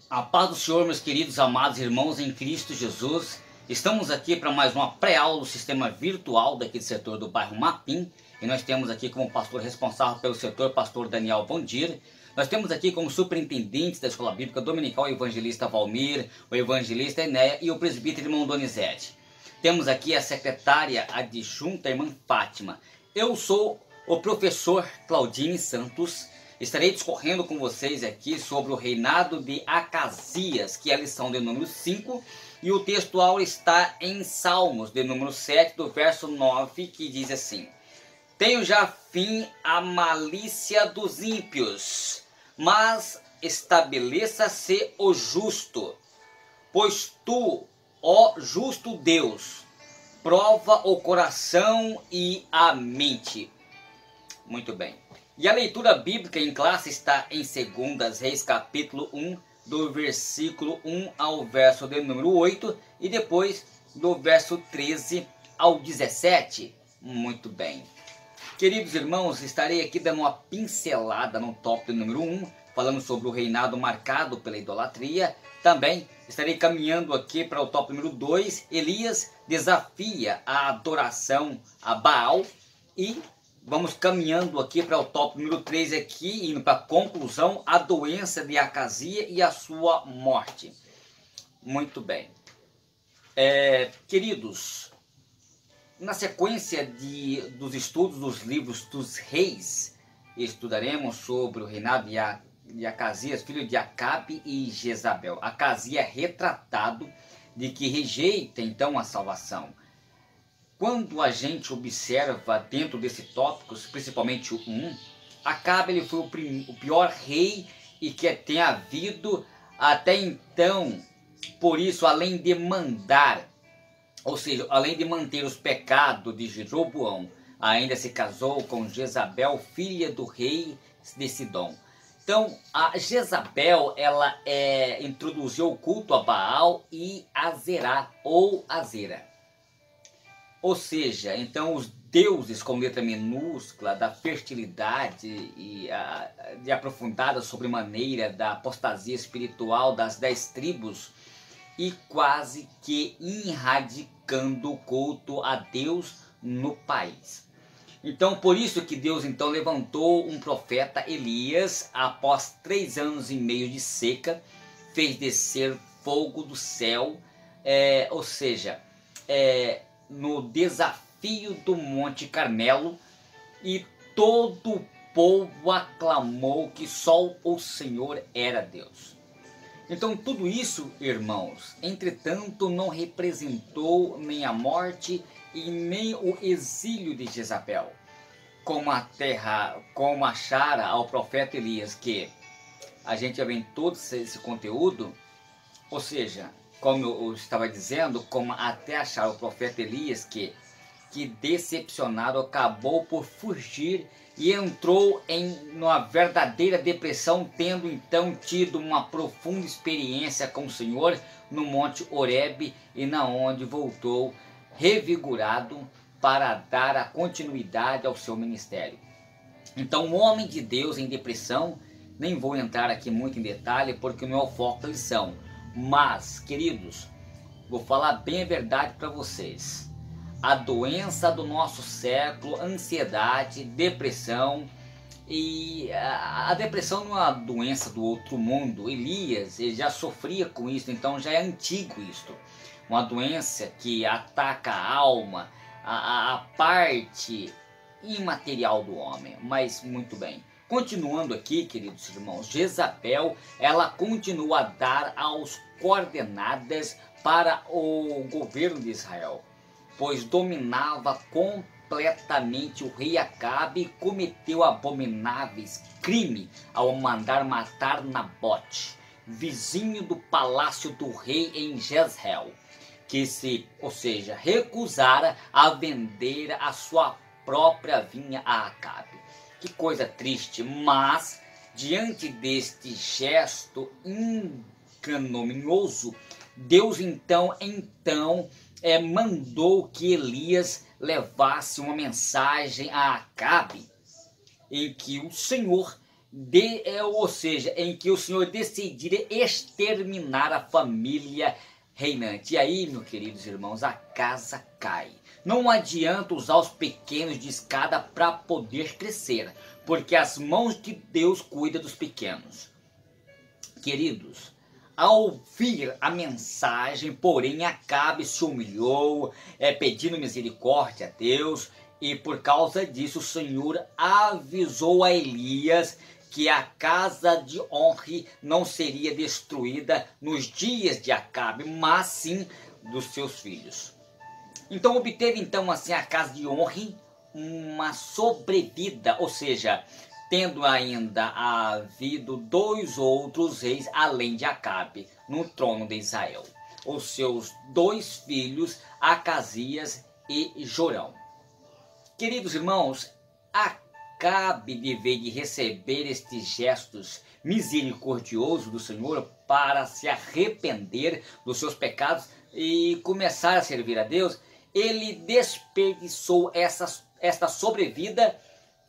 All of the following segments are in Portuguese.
A paz do Senhor, meus queridos amados irmãos em Cristo Jesus. Estamos aqui para mais uma pré-aula do sistema virtual daqui do setor do bairro Mapim. E nós temos aqui como pastor responsável pelo setor, pastor Daniel Bondir. Nós temos aqui como superintendentes da Escola Bíblica Dominical o evangelista Valmir, o evangelista Enéia e o presbítero irmão Donizete. Temos aqui a secretária adjunta, a irmã Fátima. Eu sou o professor Claudine Santos. Estarei discorrendo com vocês aqui sobre o reinado de Acasias, que é a lição de número 5, e o textual está em Salmos, de número 7, do verso 9, que diz assim: Tenho já fim a malícia dos ímpios, mas estabeleça-se o justo, pois tu, ó justo Deus, prova o coração e a mente. Muito bem. E a leitura bíblica em classe está em 2 Reis, capítulo 1, do versículo 1 ao verso de número 8, e depois do verso 13 ao 17. Muito bem. Queridos irmãos, estarei aqui dando uma pincelada no tópico número 1, falando sobre o reinado marcado pela idolatria. Também estarei caminhando aqui para o tópico número 2, Elias desafia a adoração a Baal, e vamos caminhando aqui para o tópico número 3 aqui, indo para a conclusão, a doença de Acasias e a sua morte. Muito bem. Queridos, na sequência dos estudos dos livros dos reis, estudaremos sobre o reinado de Acasias, filho de Acabe e Jezabel. Acasias é retratado de que rejeita então a salvação. Quando a gente observa dentro desse tópico, principalmente o 1, Acabe ele foi o pior rei e que tem havido até então. Por isso, além de mandar, ou seja, além de manter os pecados de Jeroboão, ainda se casou com Jezabel, filha do rei de Sidom. Então, a Jezabel, ela introduziu o culto a Baal e Azerá, ou Azera. Ou seja, então os deuses com letra minúscula da fertilidade e de aprofundada sobremaneira da apostasia espiritual das 10 tribos, e quase que erradicando o culto a Deus no país. Então, por isso que Deus então levantou um profeta Elias, após 3 anos e meio de seca, fez descer fogo do céu, ou seja, no desafio do Monte Carmelo, e todo o povo aclamou que só o Senhor era Deus. Então tudo isso, irmãos, entretanto não representou nem a morte e nem o exílio de Jezabel, como achara ao profeta Elias, que a gente já vê em todo esse conteúdo, ou seja, como eu estava dizendo, como até achar o profeta Elias que decepcionado acabou por fugir e entrou em uma verdadeira depressão, tendo então tido uma profunda experiência com o Senhor no Monte Horebe, e na onde voltou revigorado para dar a continuidade ao seu ministério. Então, um homem de Deus em depressão, nem vou entrar aqui muito em detalhe porque não é o foco da lição. Mas, queridos, vou falar bem a verdade para vocês. A doença do nosso século, ansiedade, depressão, e a depressão não é uma doença do outro mundo. Elias ele já sofria com isso, então já é antigo isto. Uma doença que ataca a alma, a parte imaterial do homem. Mas muito bem. Continuando aqui, queridos irmãos, Jezabel, ela continua a dar as coordenadas para o governo de Israel, pois dominava completamente o rei Acabe e cometeu abomináveis crimes ao mandar matar Nabote, vizinho do palácio do rei em Jezreel, que recusara a vender a sua própria vinha a Acabe. Que coisa triste, mas diante deste gesto ignominioso, Deus então mandou que Elias levasse uma mensagem a Acabe, em que o Senhor ou seja, em que o Senhor decidir exterminar a família reinante. E aí, meus queridos irmãos, a casa cai. Não adianta usar os pequenos de escada para poder crescer, porque as mãos de Deus cuidam dos pequenos. Queridos, ao ouvir a mensagem, porém, Acabe se humilhou, pedindo misericórdia a Deus, e por causa disso o Senhor avisou a Elias que a casa de Onri não seria destruída nos dias de Acabe, mas sim dos seus filhos. Então obteve então assim a casa de Onri uma sobrevida, ou seja, tendo ainda havido 2 outros reis além de Acabe no trono de Israel, os seus 2 filhos, Acasias e Jorão. Queridos irmãos, Acabe deveria de receber estes gestos misericordiosos do Senhor para se arrepender dos seus pecados e começar a servir a Deus. Ele desperdiçou esta sobrevida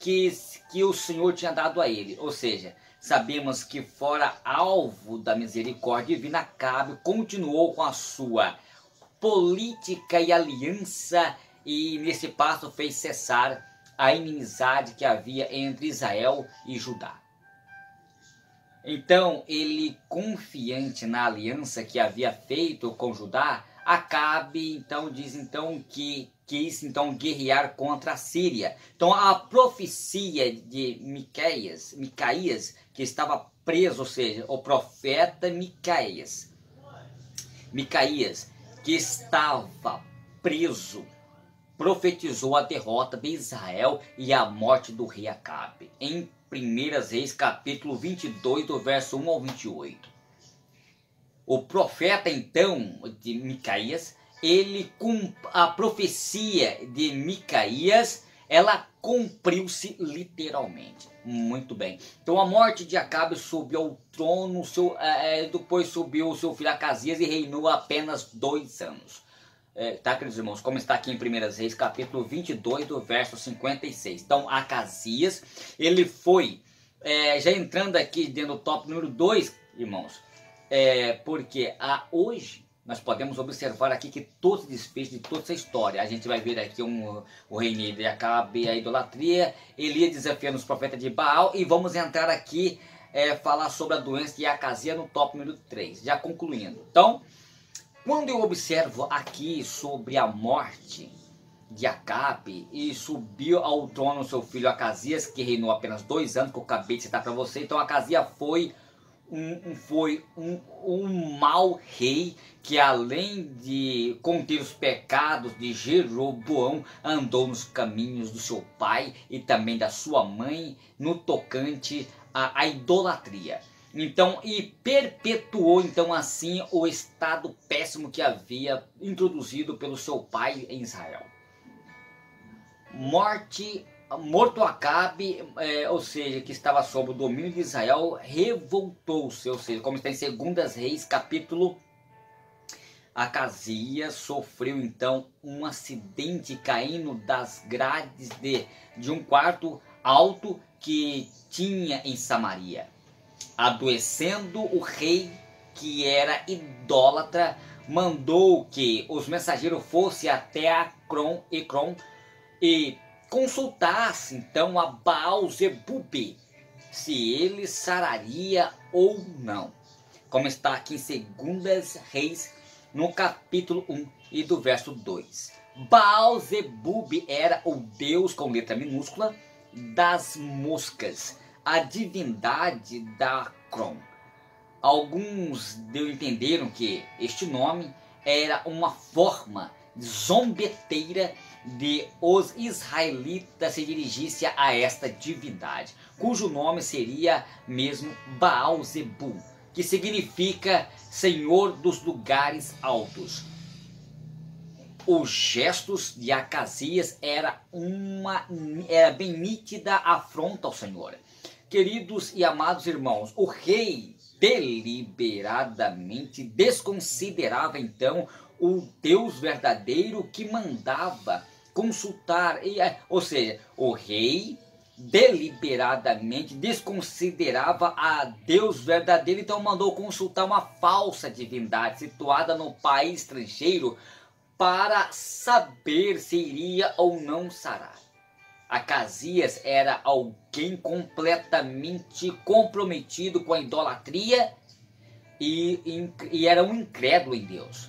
que o Senhor tinha dado a ele. Ou seja, sabemos que fora alvo da misericórdia divina, Acabe continuou com a sua política e aliança, e nesse passo fez cessar a inimizade que havia entre Israel e Judá. Então ele, confiante na aliança que havia feito com Judá, Acabe então diz então que quis então guerrear contra a Síria. Então a profecia de Micaías, que estava preso, ou seja, o profeta Micaías, que estava preso, profetizou a derrota de Israel e a morte do rei Acabe, em 1 Reis capítulo 22, do verso 1 ao 28. O profeta então de Micaías, a profecia de Micaías, ela cumpriu-se literalmente. Muito bem. Então a morte de Acabe, subiu ao trono, depois subiu o seu filho Acasias e reinou apenas 2 anos. Tá, queridos irmãos, como está aqui em 1 Reis, capítulo 22, do verso 56. Então, Acasias, ele foi, já entrando aqui dentro do tópico número 2, irmãos, porque hoje nós podemos observar aqui que todo desfecho de toda essa história, a gente vai ver aqui o reinado de Acabe, a idolatria, Elias desafiando os profetas de Baal, e vamos entrar aqui, falar sobre a doença de Acasias no tópico número 3, já concluindo. Então, quando eu observo aqui sobre a morte de Acabe e subiu ao trono seu filho Acasias, que reinou apenas 2 anos, que eu acabei de citar para você. Então Acasias foi um mau rei, que além de conter os pecados de Jeroboão, andou nos caminhos do seu pai e também da sua mãe no tocante à idolatria. Então, e perpetuou então assim o estado péssimo que havia introduzido pelo seu pai em Israel. Morto Acabe, ou seja, que estava sob o domínio de Israel, revoltou-se, ou seja, como está em 2 Reis, capítulo, Acasias sofreu então um acidente caindo das grades de um quarto alto que tinha em Samaria. Adoecendo o rei, que era idólatra, mandou que os mensageiros fossem até Ecrom e consultasse então a Baal-zebub se ele sararia ou não. Como está aqui em 2 Reis, no capítulo 1 e do verso 2. Baal-zebub era o deus, com letra minúscula, das moscas, a divindade da Acrom. Alguns entenderam que este nome era uma forma zombeteira de os israelitas se dirigissem a esta divindade, cujo nome seria mesmo Baal-zebub, que significa Senhor dos lugares altos. Os gestos de Acasias era bem nítida afronta ao Senhor. Queridos e amados irmãos, o rei deliberadamente desconsiderava então o Deus verdadeiro que mandava consultar, ou seja, o rei deliberadamente desconsiderava a Deus verdadeiro, então mandou consultar uma falsa divindade situada no país estrangeiro para saber se iria ou não sarar. Acasias era alguém completamente comprometido com a idolatria e era um incrédulo em Deus.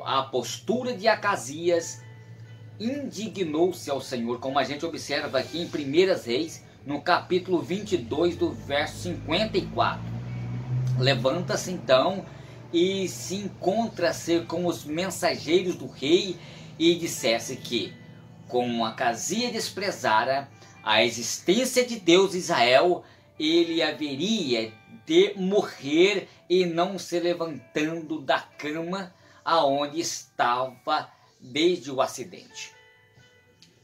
A postura de Acasias indignou-se ao Senhor, como a gente observa aqui em 1 Reis, no capítulo 22, do verso 54. Levanta-se então e se encontra-se com os mensageiros do rei e dissesse que, como Acasias desprezara a existência de Deus de Israel, ele haveria de morrer e não se levantando da cama aonde estava desde o acidente.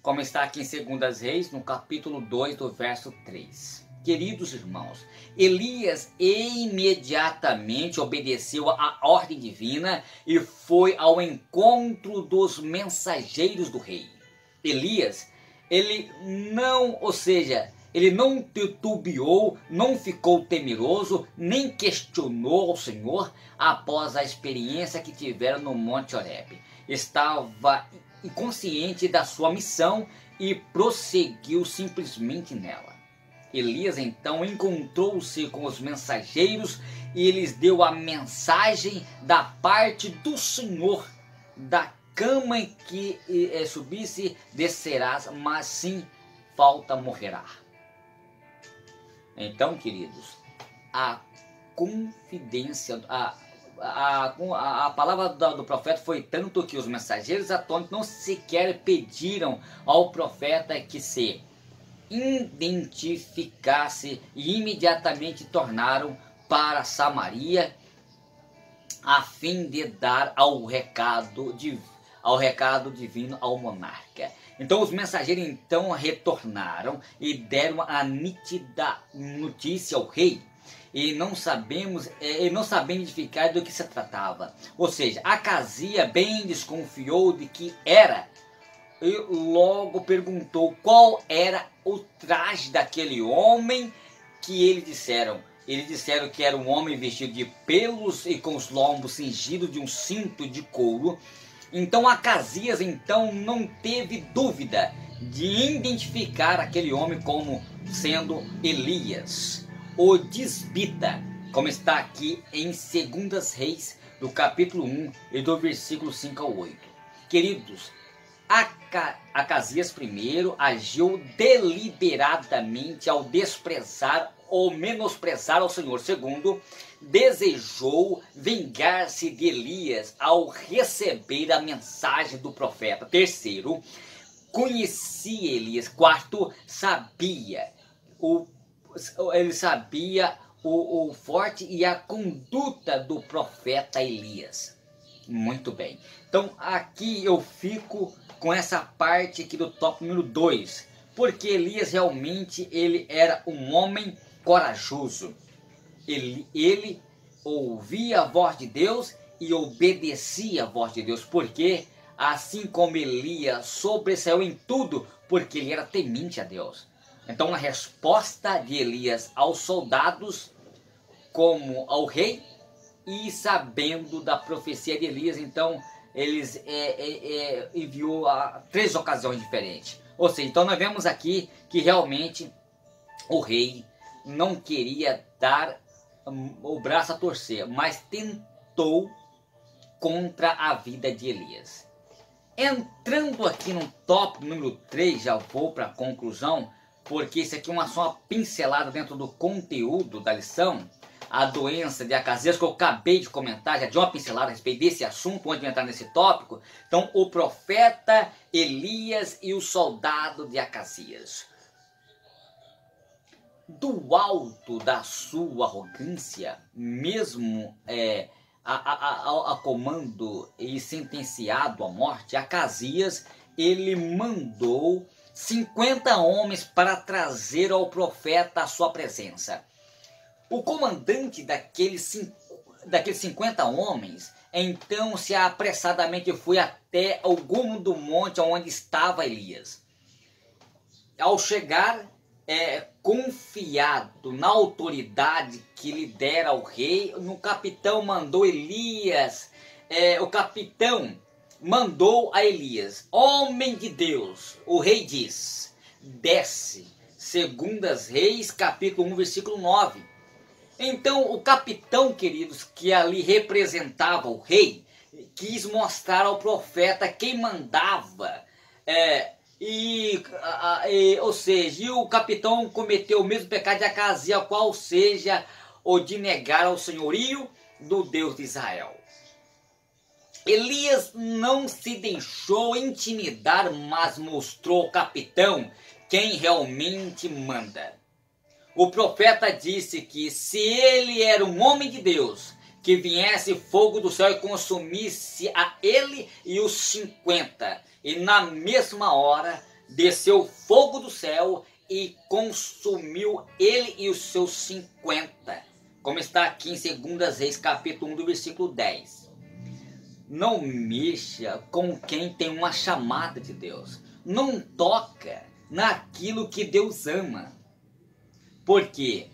Como está aqui em 2 Reis, no capítulo 2, do verso 3. Queridos irmãos, Elias imediatamente obedeceu à ordem divina e foi ao encontro dos mensageiros do rei. Elias, ele não titubeou, não ficou temeroso, nem questionou ao Senhor após a experiência que tiveram no Monte Horebe. Estava inconsciente da sua missão e prosseguiu simplesmente nela. Elias então encontrou-se com os mensageiros e lhes deu a mensagem da parte do Senhor: da cama em que subisse, descerás, mas sim falta morrerá. Então, queridos, a confidência, a palavra do profeta foi tanto que os mensageiros atônitos não sequer pediram ao profeta que se identificasse e imediatamente tornaram para Samaria a fim de dar ao recado divino ao monarca. Então os mensageiros então retornaram e deram a nítida notícia ao rei. E não sabendo identificar do que se tratava. Ou seja, Acasias bem desconfiou de que era, e logo perguntou qual era o traje daquele homem que eles disseram. Eles disseram que era um homem vestido de pelos e com os lombos cingidos de um cinto de couro. Então Acasias então não teve dúvida de identificar aquele homem como sendo Elias, o Tisbita, como está aqui em 2 Reis, do capítulo 1 e do versículo 5 ao 8. Queridos, Acasias primeiro agiu deliberadamente ao desprezar ou menosprezar ao Senhor. Segundo, desejou vingar-se de Elias ao receber a mensagem do profeta. Terceiro, conhecia Elias. Quarto, ele sabia o forte e a conduta do profeta Elias. Muito bem. Então aqui eu fico com essa parte aqui do tópico número 2. Porque Elias realmente ele era um homem corajoso. Ele ouvia a voz de Deus e obedecia a voz de Deus. Porque assim como Elias sobressaiu em tudo, porque ele era temente a Deus. Então a resposta de Elias aos soldados, como ao rei, e sabendo da profecia de Elias, então eles enviou a 3 ocasiões diferentes. Ou seja, então nós vemos aqui que realmente o rei não queria dar o braço a torcer, mas tentou contra a vida de Elias. Entrando aqui no tópico número 3, já vou para a conclusão, porque isso aqui é só uma pincelada dentro do conteúdo da lição. A doença de Acasias, que eu acabei de comentar, já dei uma pincelada a respeito desse assunto, antes de entrar nesse tópico. Então, o profeta Elias e o soldado de Acasias. Do alto da sua arrogância, mesmo a comando e sentenciado à morte, Acasias, ele mandou 50 homens para trazer ao profeta a sua presença. O comandante daqueles 50 homens, então se apressadamente foi até o gume do monte onde estava Elias. Ao chegar, confiado na autoridade que lidera o rei, o capitão mandou Elias, o capitão mandou a Elias, homem de Deus, o rei diz, desce, Segundas Reis, capítulo 1, versículo 9. Então o capitão, queridos, que ali representava o rei, quis mostrar ao profeta quem mandava, ou seja, e o capitão cometeu o mesmo pecado de Acasias, qual seja o de negar ao senhorio do Deus de Israel. Elias não se deixou intimidar, mas mostrou ao capitão quem realmente manda. O profeta disse que se ele era um homem de Deus, que viesse fogo do céu e consumisse a ele e os 50. E na mesma hora desceu fogo do céu e consumiu ele e os seus 50. Como está aqui em 2 Reis, capítulo 1, do versículo 10. Não mexa com quem tem uma chamada de Deus. Não toca naquilo que Deus ama. Porque,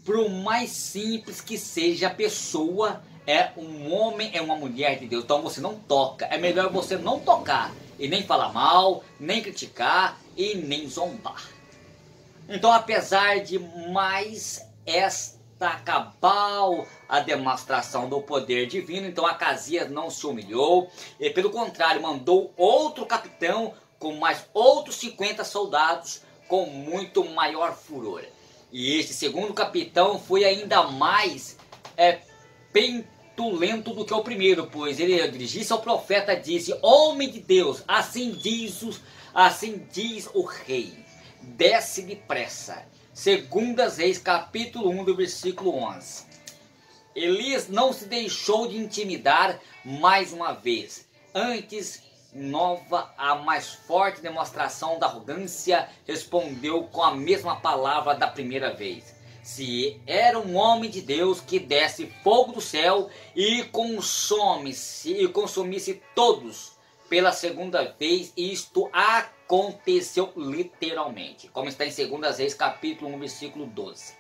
por mais simples que seja a pessoa, é um homem, é uma mulher de Deus. Então você não toca. É melhor você não tocar. E nem falar mal, nem criticar e nem zombar. Então, apesar de mais esta cabal a demonstração do poder divino, então Acasias não se humilhou. E pelo contrário, mandou outro capitão com mais outros 50 soldados com muito maior furor. E este segundo capitão foi ainda mais pentulento do que o primeiro, pois ele dirigisse ao profeta e disse, homem de Deus, assim diz o rei, desce depressa. 2 Reis, capítulo 1, do versículo 11. Elias não se deixou de intimidar mais uma vez. Antes, a mais forte demonstração da arrogância, respondeu com a mesma palavra da primeira vez. Se era um homem de Deus que desce fogo do céu e consumisse todos pela segunda vez, isto aconteceu literalmente. Como está em 2 Reis, capítulo 1, versículo 12.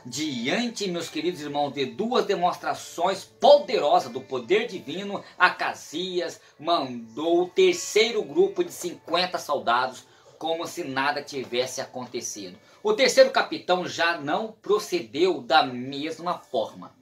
Diante, meus queridos irmãos, de duas demonstrações poderosas do poder divino, Acasias mandou o terceiro grupo de 50 soldados, como se nada tivesse acontecido. O terceiro capitão já não procedeu da mesma forma.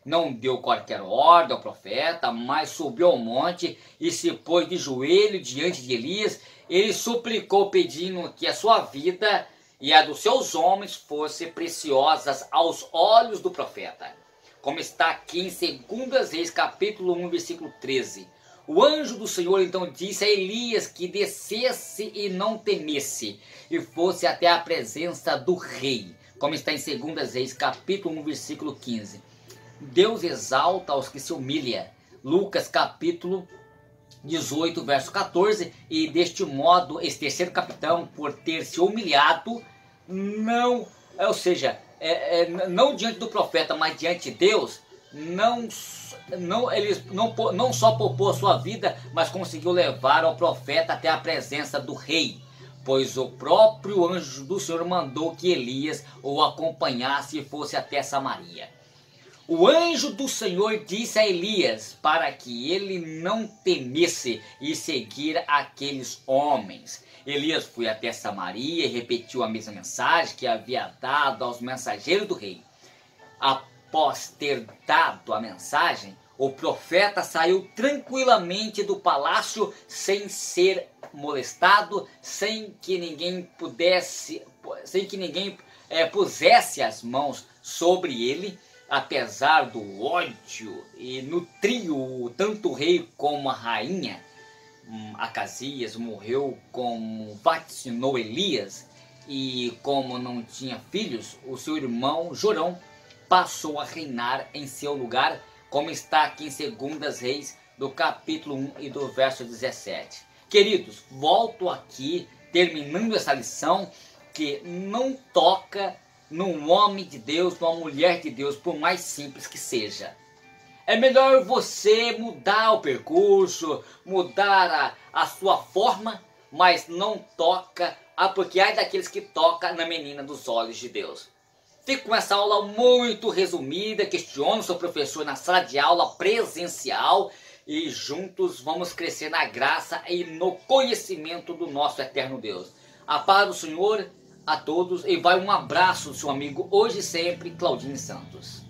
Não deu qualquer ordem ao profeta, mas subiu ao monte e se pôs de joelho diante de Elias. Ele suplicou, pedindo que a sua vida e a dos seus homens fossem preciosas aos olhos do profeta. Como está aqui em 2 Reis, capítulo 1, versículo 13. O anjo do Senhor então disse a Elias que descesse e não temesse, e fosse até a presença do rei. Como está em 2 Reis, capítulo 1, versículo 15. Deus exalta os que se humilham. Lucas, capítulo 18, verso 14. E deste modo, esse terceiro capitão, por ter se humilhado, não diante do profeta, mas diante de Deus, não só poupou a sua vida, mas conseguiu levar o profeta até a presença do rei, pois o próprio anjo do Senhor mandou que Elias o acompanhasse e fosse até Samaria. O anjo do Senhor disse a Elias para que ele não temesse e seguir aqueles homens. Elias foi até Samaria e repetiu a mesma mensagem que havia dado aos mensageiros do rei. Após ter dado a mensagem, o profeta saiu tranquilamente do palácio sem ser molestado, sem que ninguém pusesse as mãos sobre ele. Apesar do ódio e nutriu tanto o rei como a rainha, Acasias morreu como vaticinou Elias, e como não tinha filhos, o seu irmão Jorão passou a reinar em seu lugar, como está aqui em 2 Reis, do capítulo 1 e do verso 17. Queridos, volto aqui, terminando essa lição, que não toca num homem de Deus, numa mulher de Deus, por mais simples que seja. É melhor você mudar o percurso, mudar a sua forma, mas não toca porque ai daqueles que tocam na menina dos olhos de Deus. Fico com essa aula muito resumida, questiono seu professor na sala de aula presencial e juntos vamos crescer na graça e no conhecimento do nosso eterno Deus. A paz do Senhor a todos e vai um abraço do seu amigo hoje e sempre, Claudinho Santos.